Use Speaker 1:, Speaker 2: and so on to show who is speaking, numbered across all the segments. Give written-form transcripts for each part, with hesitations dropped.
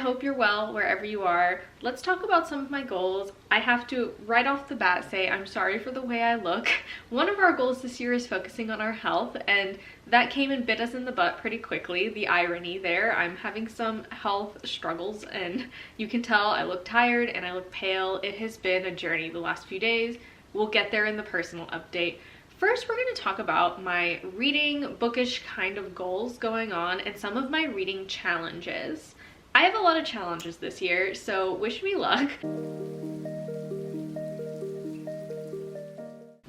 Speaker 1: hope you're well wherever you are. Let's talk about some of my goals. I have to right off the bat say I'm sorry for the way I look. One of our goals this year is focusing on our health, and that came and bit us in the butt pretty quickly. The irony there, I'm having some health struggles and you can tell I look tired and I look pale. It has been a journey the last few days. We'll get there in the personal update. First, we're going to talk about my reading, bookish kind of goals going on and some of my reading challenges. I have a lot of challenges this year, so wish me luck.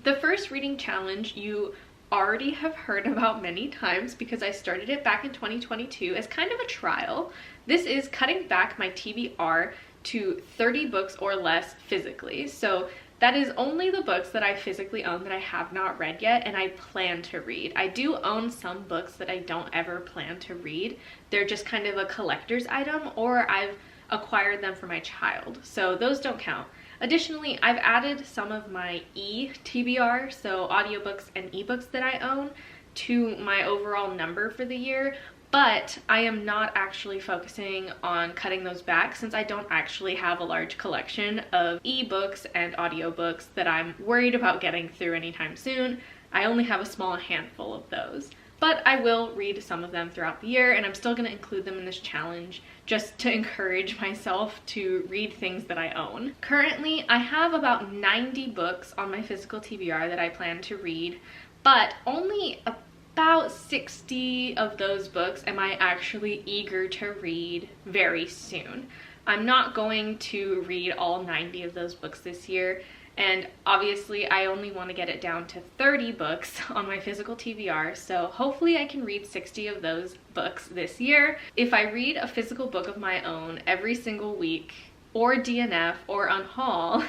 Speaker 1: The first reading challenge you already have heard about many times because I started it back in 2022 as kind of a trial. This is cutting back my TBR to 30 books or less physically. So that is only the books that I physically own that I have not read yet and I plan to read. I do own some books that I don't ever plan to read. They're just kind of a collector's item, or I've acquired them for my child. So those don't count. Additionally, I've added some of my e-TBR, so audiobooks and ebooks that I own, to my overall number for the year. But I am not actually focusing on cutting those back since I don't actually have a large collection of ebooks and audiobooks that I'm worried about getting through anytime soon. I only have a small handful of those. But I will read some of them throughout the year, and I'm still going to include them in this challenge just to encourage myself to read things that I own. Currently, I have about 90 books on my physical TBR that I plan to read, but only about 60 of those books am I actually eager to read very soon. I'm not going to read all 90 of those books this year, and obviously I only want to get it down to 30 books on my physical TBR, so hopefully I can read 60 of those books this year. If I read a physical book of my own every single week, or DNF, or unhaul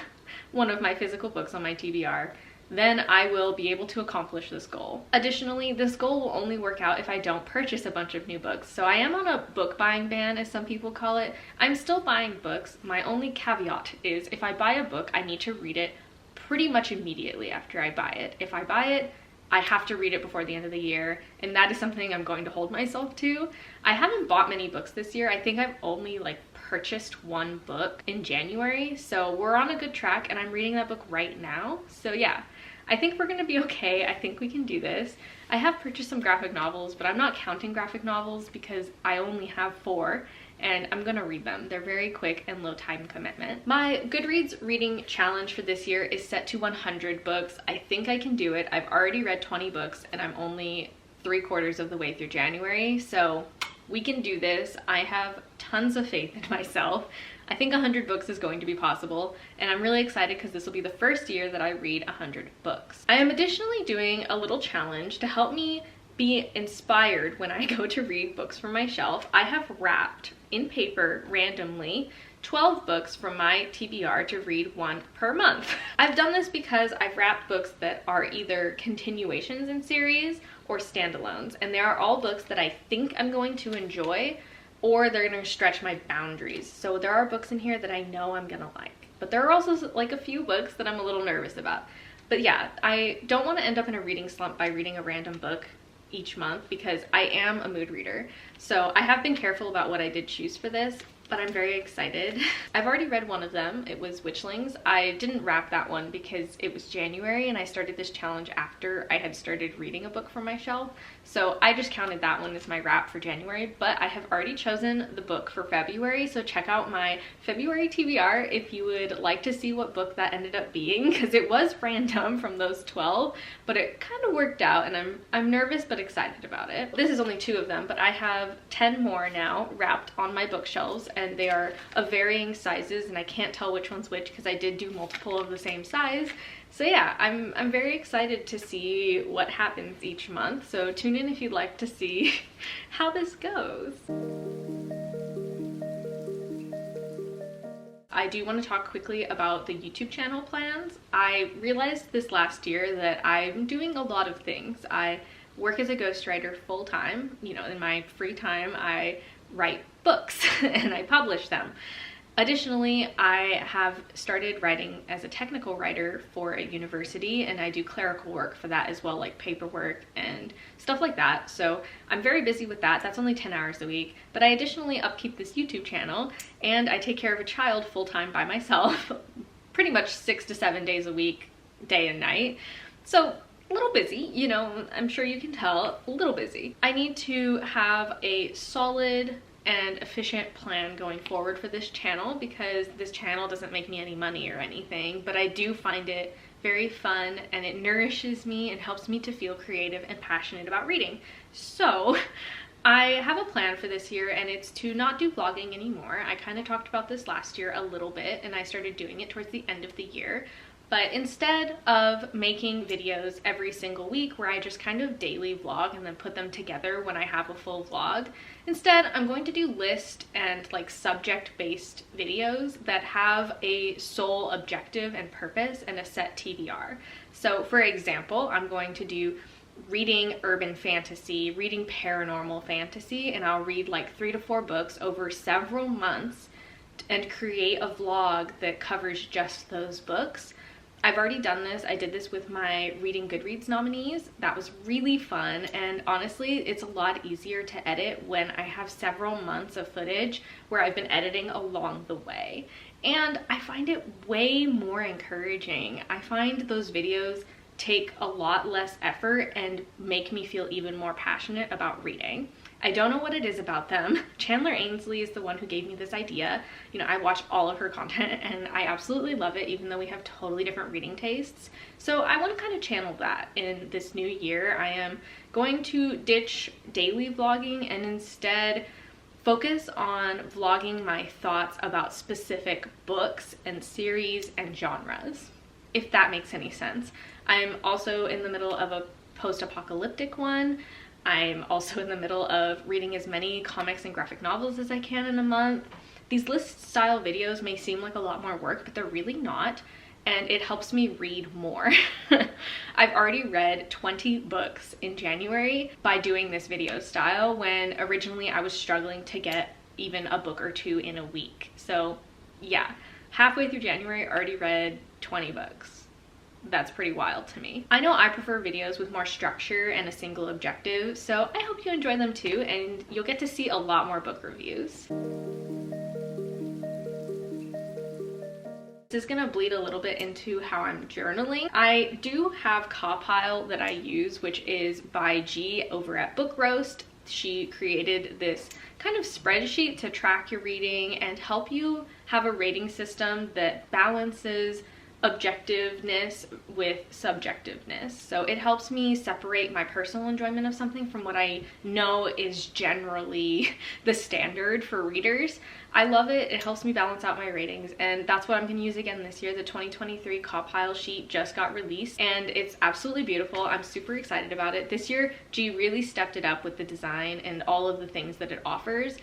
Speaker 1: one of my physical books on my TBR, then I will be able to accomplish this goal. Additionally, this goal will only work out if I don't purchase a bunch of new books. So I am on a book buying ban, as some people call it. I'm still buying books. My only caveat is if I buy a book, I need to read it pretty much immediately after I buy it. If I buy it, I have to read it before the end of the year, and that is something I'm going to hold myself to. I haven't bought many books this year. I think I've only purchased one book in January, so we're on a good track, and I'm reading that book right now. So yeah, I think we're gonna be okay. I think we can do this. I have purchased some graphic novels, but I'm not counting graphic novels because I only have 4 and I'm gonna read them. They're very quick and low time commitment. My Goodreads reading challenge for this year is set to 100 books. I think I can do it. I've already read 20 books and I'm only 3/4 of the way through January, so we can do this. I have tons of faith in myself. I think 100 books is going to be possible, and I'm really excited because this will be the first year that I read 100 books. I am additionally doing a little challenge to help me be inspired when I go to read books from my shelf. I have wrapped in paper randomly 12 books from my TBR to read 1 per month. I've done this because I've wrapped books that are either continuations in series or standalones, and they are all books that I think I'm going to enjoy, or they're gonna stretch my boundaries. So there are books in here that I know I'm gonna like, but there are also a few books that I'm a little nervous about. But yeah, I don't want to end up in a reading slump by reading a random book each month because I am a mood reader. So I have been careful about what I did choose for this, but I'm very excited. I've already read one of them. It was Witchlings. I didn't wrap that one because it was January and I started this challenge after I had started reading a book from my shelf. So I just counted that one as my wrap for January, but I have already chosen the book for February. So check out my February TBR if you would like to see what book that ended up being, because it was random from those 12, but it kind of worked out and I'm nervous but excited about it. This is only 2 of them, but I have 10 more now wrapped on my bookshelves, and they are of varying sizes, and I can't tell which one's which because I did do multiple of the same size. So yeah, I'm very excited to see what happens each month. So tune in if you'd like to see how this goes. I do want to talk quickly about the YouTube channel plans. I realized this last year that I'm doing a lot of things. I work as a ghostwriter full-time. You know, in my free time I write books and I publish them. Additionally, I have started writing as a technical writer for a university, and I do clerical work for that as well, like paperwork and stuff like that. So I'm very busy with that. That's only 10 hours a week. But I additionally upkeep this YouTube channel, and I take care of a child full-time by myself, pretty much 6 to 7 days a week, day and night. So a little busy, you know, I'm sure you can tell, a little busy. I need to have a solid and efficient plan going forward for this channel, because this channel doesn't make me any money or anything, but I do find it very fun and it nourishes me and helps me to feel creative and passionate about reading. So I have a plan for this year, and it's to not do vlogging anymore. I kind of talked about this last year a little bit, and I started doing it towards the end of the year. But instead of making videos every single week where I just kind of daily vlog and then put them together when I have a full vlog, instead I'm going to do list and like subject-based videos that have a sole objective and purpose and a set TBR. So for example, I'm going to do reading urban fantasy, reading paranormal fantasy, and I'll read like 3 to 4 books over several months and create a vlog that covers just those books. I've already done this. I did this with my Reading Goodreads nominees. That was really fun, and honestly, it's a lot easier to edit when I have several months of footage where I've been editing along the way. And I find it way more encouraging. I find those videos take a lot less effort and make me feel even more passionate about reading. I don't know what it is about them. Chandler Ainsley is the one who gave me this idea. You know, I watch all of her content and I absolutely love it, even though we have totally different reading tastes. So I want to kind of channel that in this new year. I am going to ditch daily vlogging and instead focus on vlogging my thoughts about specific books and series and genres, if that makes any sense. I'm also in the middle of a post-apocalyptic one. I'm also in the middle of reading as many comics and graphic novels as I can in a month. These list style videos may seem like a lot more work, but they're really not, and it helps me read more. I've already read 20 books in January by doing this video style, when originally I was struggling to get even a book or 2 in a week. So yeah, halfway through January, I already read 20 books. That's pretty wild to me. I know I prefer videos with more structure and a single objective, so I hope you enjoy them too, and you'll get to see a lot more book reviews. This is gonna bleed a little bit into how I'm journaling. I do have Cawpile that I use, which is by G over at Book Roast. She created this kind of spreadsheet to track your reading and help you have a rating system that balances objectiveness with subjectiveness. So it helps me separate my personal enjoyment of something from what I know is generally the standard for readers. I love it. It helps me balance out my ratings, and that's what I'm going to use again this year. The 2023 Cawpile sheet just got released and it's absolutely beautiful. I'm super excited about it. This year, G really stepped it up with the design and all of the things that it offers.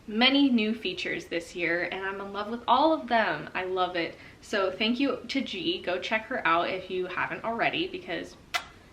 Speaker 1: Many new features this year, and I'm in love with all of them. I love it. So thank you to G. Go check her out if you haven't already, because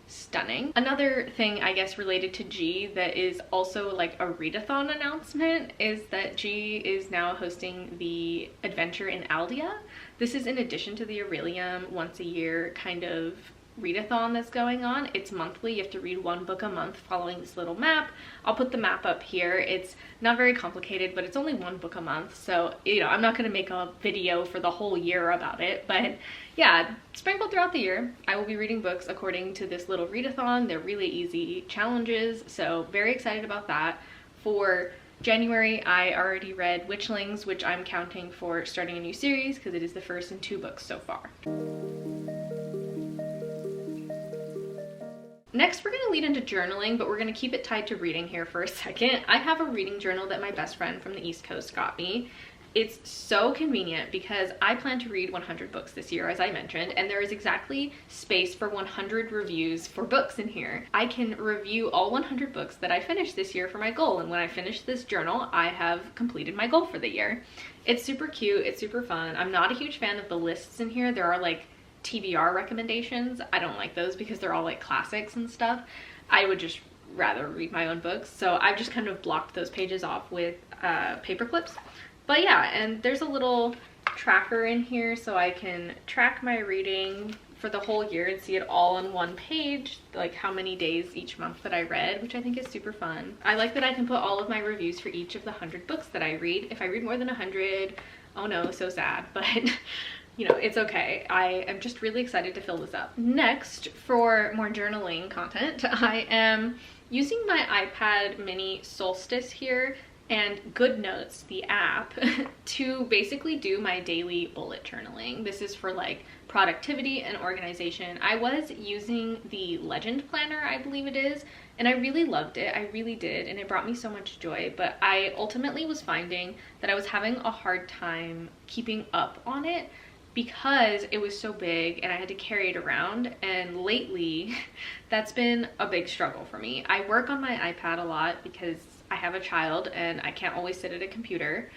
Speaker 1: stunning. Another thing I guess related to G that is also like a readathon announcement is that G is now hosting the Adventure in Aldea. This is in addition to the Aurelium once a year kind of readathon that's going on. It's monthly. You have to read 1 book a month following this little map. I'll put the map up here. It's not very complicated, but it's only 1 book a month, so you know, I'm not going to make a video for the whole year about it, but yeah, sprinkled throughout the year I will be reading books according to this little readathon. They're really easy challenges, so very excited about that. For January, I already read Witchlings, which I'm counting for starting a new series because it is the first in 2 books so far. Next, we're going to lead into journaling, but we're going to keep it tied to reading here for a second. I have a reading journal that my best friend from the East Coast got me. It's so convenient because I plan to read 100 books this year, as I mentioned, and there is exactly space for 100 reviews for books in here. I can review all 100 books that I finished this year for my goal, and when I finish this journal, I have completed my goal for the year. It's super cute. It's super fun. I'm not a huge fan of the lists in here. There are like TBR recommendations. I don't like those because they're all like classics and stuff. I would just rather read my own books, so I've just kind of blocked those pages off with paper clips. But yeah, and there's a little tracker in here so I can track my reading for the whole year and see it all on one page, like how many days each month that I read, which I think is super fun. I like that I can put all of my reviews for each of the 100 books that I read. If I read more than 100, oh no, so sad, but you know, it's okay. I am just really excited to fill this up. Next, for more journaling content, I am using my iPad mini Solstice here and GoodNotes, the app, to basically do my daily bullet journaling. This is for like productivity and organization. I was using the Legend Planner, I believe it is, and I really loved it. I really did, and it brought me so much joy, but I ultimately was finding that I was having a hard time keeping up on it because it was so big and I had to carry it around, and lately that's been a big struggle for me. I work on my iPad a lot because I have a child and I can't always sit at a computer,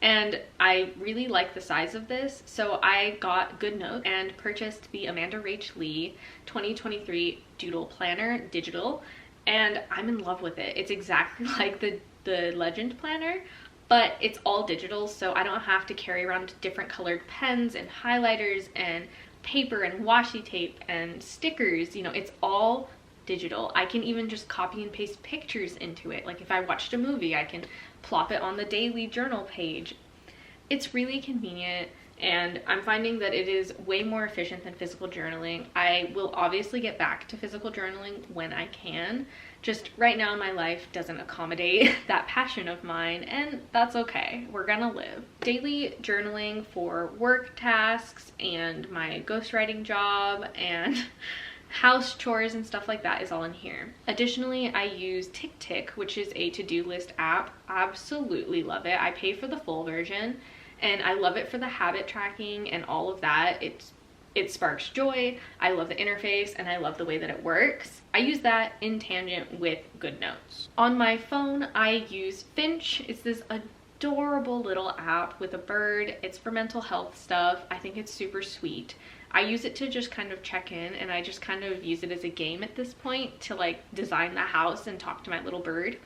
Speaker 1: and I really like the size of this, so I got GoodNotes and purchased the Amanda Rach Lee 2023 Doodle Planner Digital, and I'm in love with it. It's exactly like the Legend Planner, but it's all digital, so I don't have to carry around different colored pens and highlighters and paper and washi tape and stickers. You know, it's all digital. I can even just copy and paste pictures into it. Like if I watched a movie, I can plop it on the daily journal page. It's really convenient, and I'm finding that it is way more efficient than physical journaling. I will obviously get back to physical journaling when I can. Just right now my life doesn't accommodate that passion of mine, and that's okay. We're gonna live. Daily journaling for work tasks and my ghostwriting job and house chores and stuff like that is all in here. Additionally, I use TickTick, which is a to-do list app. Absolutely love it. I pay for the full version, and I love it for the habit tracking and all of that. It sparks joy. I love the interface and I love the way that it works. I use that in tangent with GoodNotes. On my phone, I use Finch. It's this adorable little app with a bird. It's for mental health stuff. I think it's super sweet. I use it to just kind of check in, and I just kind of use it as a game at this point to like design the house and talk to my little bird.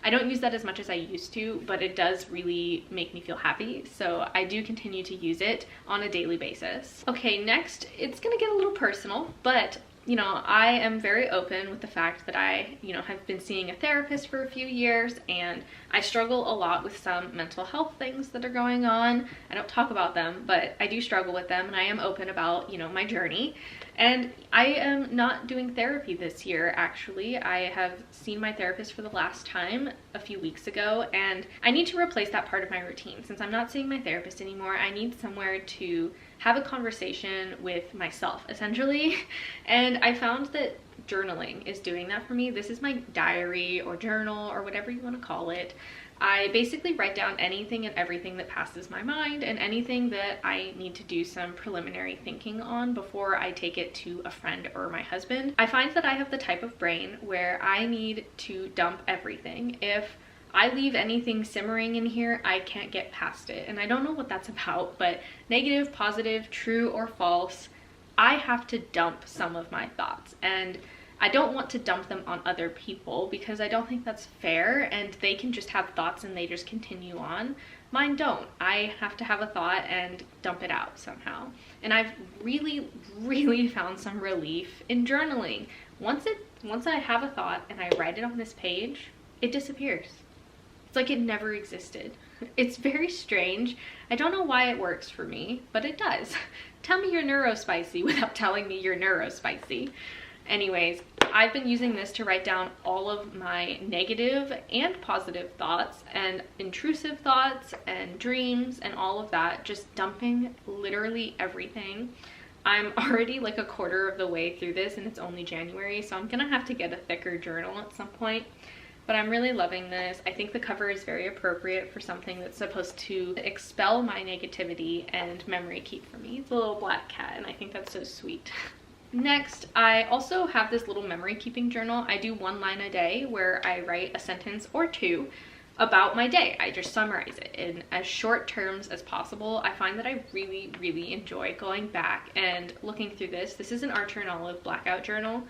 Speaker 1: I don't use that as much as I used to, but it does really make me feel happy, so I do continue to use it on a daily basis. Okay, next, it's gonna get a little personal, but you know, I am very open with the fact that I, you know, have been seeing a therapist for a few years, and I struggle a lot with some mental health things that are going on. I don't talk about them, but I do struggle with them, and I am open about, you know, my journey. And I am not doing therapy this year, actually. I have seen my therapist for the last time a few weeks ago, and I need to replace that part of my routine. Since I'm not seeing my therapist anymore, I need somewhere to have a conversation with myself, essentially. And I found that journaling is doing that for me. This is my diary or journal or whatever you want to call it. I basically write down anything and everything that passes my mind and anything that I need to do some preliminary thinking on before I take it to a friend or my husband. I find that I have the type of brain where I need to dump everything. If I leave anything simmering in here, I can't get past it. And I don't know what that's about, but negative, positive, true or false, I have to dump some of my thoughts. And I don't want to dump them on other people because I don't think that's fair, and they can just have thoughts and they just continue on. Mine don't. I have to have a thought and dump it out somehow. And I've really found some relief in journaling. Once I have a thought and I write it on this page, it disappears. It's like it never existed. It's very strange. I don't know why it works for me, but it does. Tell me you're neurospicy without telling me you're neurospicy. Anyways, I've been using this to write down all of my negative and positive thoughts and intrusive thoughts and dreams and all of that, just dumping literally everything. I'm already like a quarter of the way through this and it's only January, so I'm gonna have to get a thicker journal at some point. But I'm really loving this. I think the cover is very appropriate for something that's supposed to expel my negativity and memory keep for me. It's a little black cat and I think that's so sweet. Next, I also have this little memory keeping journal. I do one line a day where I write a sentence or two about my day. I just summarize it in as short terms as possible. I find that I really enjoy going back and looking through this. This is an Archer and Olive blackout journal,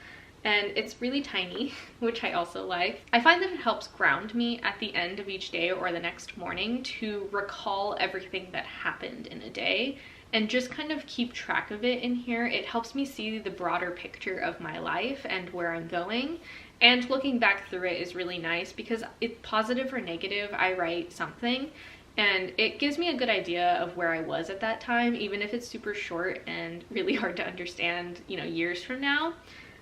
Speaker 1: and it's really tiny, which I also like. I find that it helps ground me at the end of each day or the next morning to recall everything that happened in a day and just kind of keep track of it in here. It helps me see the broader picture of my life and where I'm going. And looking back through it is really nice because it's positive or negative, I write something and it gives me a good idea of where I was at that time, even if it's super short and really hard to understand, you know, years from now.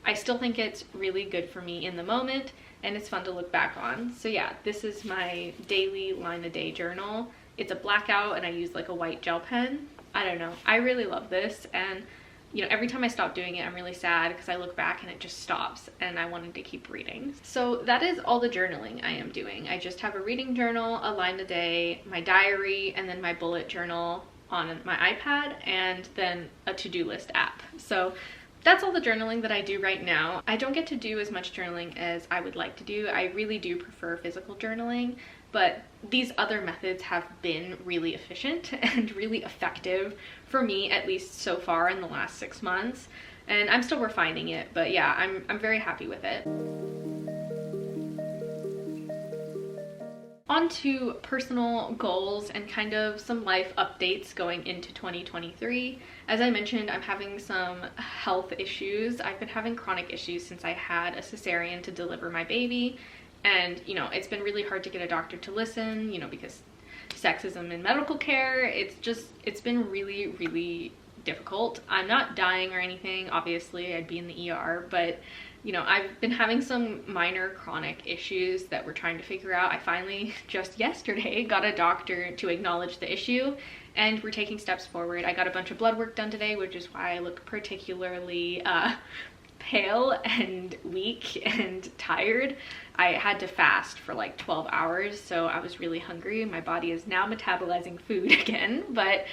Speaker 1: I still think it's really good for me in the moment and it's fun to look back on. So yeah, this is my daily line a day journal. It's a blackout and I use like a white gel pen. I don't know, I really love this, and you know, every time I stop doing it, I'm really sad because I look back and it just stops and I wanted to keep reading. So that is all the journaling I am doing. I just have a reading journal, a line a day, my diary, and then my bullet journal on my iPad, and then a to-do list app. So that's all the journaling that I do right now. I don't get to do as much journaling as I would like to do. I really do prefer physical journaling, but these other methods have been really efficient and really effective for me, at least so far in the last 6 months. And I'm still refining it, but yeah, I'm very happy with it. On to personal goals and kind of some life updates going into 2023. As I mentioned, I'm having some health issues. I've been having chronic issues since I had a cesarean to deliver my baby. And, you know, it's been really hard to get a doctor to listen, you know, because sexism in medical care, it's been really, really difficult. I'm not dying or anything. Obviously, I'd be in the ER, but you know, I've been having some minor chronic issues that we're trying to figure out. I finally, just yesterday, got a doctor to acknowledge the issue, and we're taking steps forward. I got a bunch of blood work done today, which is why I look particularly pale and weak and tired. I had to fast for like 12 hours, so I was really hungry. My body is now metabolizing food again, but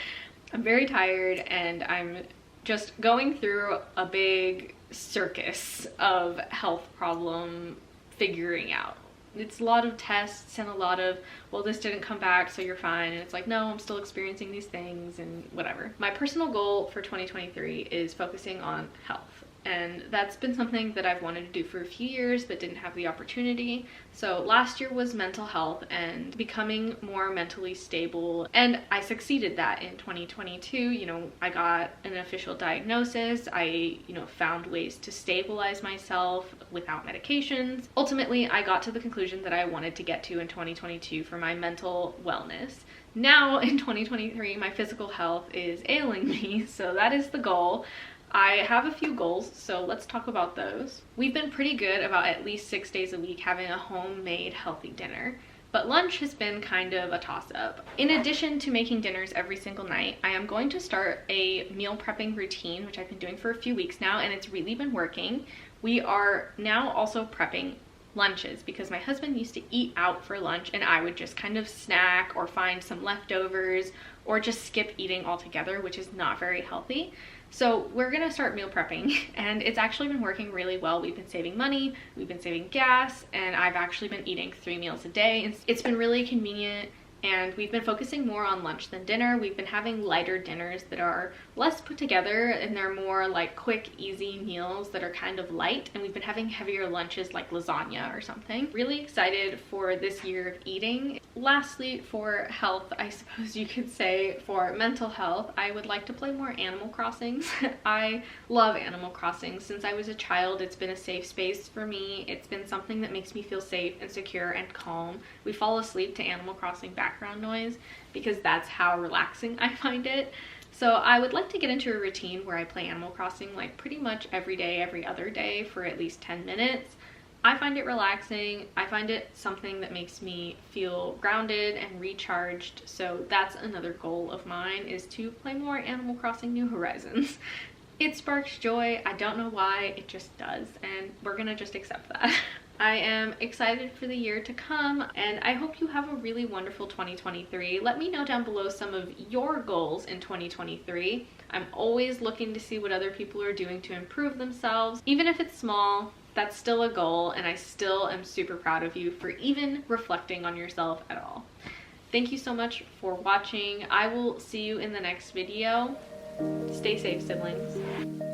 Speaker 1: I'm very tired and I'm just going through a big circus of health problem figuring out. It's a lot of tests and a lot of, well, this didn't come back, so you're fine. And it's like, no, I'm still experiencing these things and whatever. My personal goal for 2023 is focusing on health. And that's been something that I've wanted to do for a few years but didn't have the opportunity. So last year was mental health and becoming more mentally stable, and I succeeded that in 2022. You know, I got an official diagnosis. I, you know, found ways to stabilize myself without medications. Ultimately, I got to the conclusion that I wanted to get to in 2022 for my mental wellness. Now in 2023, my physical health is ailing me, so that is the goal. I have a few goals, so let's talk about those. We've been pretty good about at least 6 days a week having a homemade healthy dinner, but lunch has been kind of a toss-up. In addition to making dinners every single night, I am going to start a meal prepping routine, which I've been doing for a few weeks now, and it's really been working. We are now also prepping lunches because my husband used to eat out for lunch and I would just kind of snack or find some leftovers or just skip eating altogether, which is not very healthy. So we're gonna start meal prepping, and it's actually been working really well. We've been saving money, we've been saving gas, and I've actually been eating 3 meals a day. It's been really convenient, and we've been focusing more on lunch than dinner. We've been having lighter dinners that are less put together, and they're more like quick, easy meals that are kind of light, and we've been having heavier lunches like lasagna or something. Really excited for this year of eating. Lastly, for health, I suppose you could say, for mental health, I would like to play more Animal Crossings. I love Animal Crossing. Since I was a child, it's been a safe space for me. It's been something that makes me feel safe and secure and calm. We fall asleep to Animal Crossing background noise because that's how relaxing I find it. So I would like to get into a routine where I play Animal Crossing like pretty much every day, every other day for at least 10 minutes. I find it relaxing. I find it something that makes me feel grounded and recharged. So that's another goal of mine, is to play more Animal Crossing New Horizons. It sparks joy. I don't know why, it just does, and we're gonna just accept that. I am excited for the year to come, and I hope you have a really wonderful 2023. Let me know down below some of your goals in 2023. I'm always looking to see what other people are doing to improve themselves. Even if it's small, that's still a goal, and I still am super proud of you for even reflecting on yourself at all. Thank you so much for watching. I will see you in the next video. Stay safe, siblings.